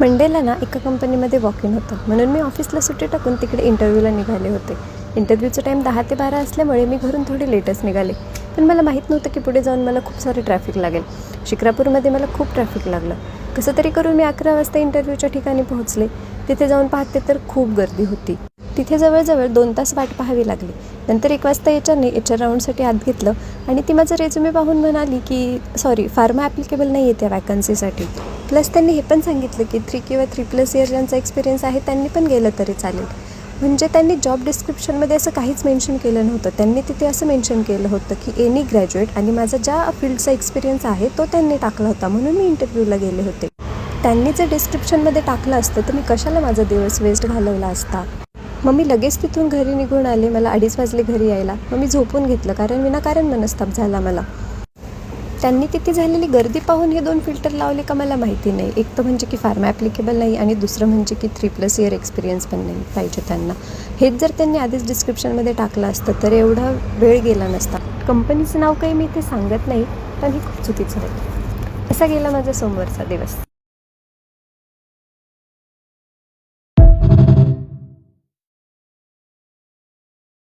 मंडेला ना एका कंपनीमध्ये वॉक इन होतं, म्हणून मी ऑफिसला सुट्टी टाकून तिकडे इंटरव्ह्यूला निघाले होते. इंटरव्ह्यूचा टाईम 10 ते 12 असल्यामुळे मी घरून थोडी लेटच निघाले. पण मला माहीत नव्हतं की पुढे जाऊन मला खूप सारे ट्रॅफिक लागेल. शिक्रापूरमध्ये मला खूप ट्रॅफिक लागलं. कसं तरी करून मी 11 वाजता इंटरव्ह्यूच्या ठिकाणी पोहोचले. तिथे जाऊन पाहते तर खूप गर्दी होती. तिथे जवळजवळ 2 तास वाट पाहावी लागली. नंतर 1 वाजता एचआर राऊंडसाठी आत घेतलं आणि ती माझा रेझ्युमे पाहून म्हणाली की फार्मा ॲप्लिकेबल नाही आहे त्या वॅकन्सीसाठी. प्लस त्यांनी हे पण सांगितलं की 3 किंवा 3+ इयर ज्यांचा एक्सपिरियन्स आहे त्यांनी पण गेलं तरी चालेल. म्हणजे त्यांनी जॉब डिस्क्रिप्शनमध्ये असं काहीच मेन्शन केलं नव्हतं. त्यांनी तिथे असं मेन्शन केलं होतं की एनी ग्रॅज्युएट आणि माझा ज्या फील्डचा एक्सपिरियन्स आहे तो त्यांनी टाकला होता, म्हणून मी इंटरव्ह्यूला गेले होते. त्यांनी जर डिस्क्रिप्शनमध्ये टाकलं असतं तर मी कशाला माझा दिवस वेस्ट घालवला असता. मग मी लगेच तिथून घरी निघून आले. मला 2:30 वाजले घरी यायला. मग मी झोपून घेतलं कारण विनाकारण मनस्ताप झाला मला. त्यांनी तिथे झालेली गर्दी पाहून हे 2 फिल्टर लावले का मला माहिती नाही. एक तर म्हणजे की फार्मा ॲप्लिकेबल नाही आणि दुसरं म्हणजे की 3+ इयर एक्सपिरियन्स पण नाही पाहिजे त्यांना. हेच जर त्यांनी आधीच डिस्क्रिप्शनमध्ये टाकलं असतं तर एवढा वेळ गेला नसता. कंपनीचं नाव काही मी इथे सांगत नाही, पण हे खूप चुकीचं आहे. असा गेला माझा सोमवारचा दिवस.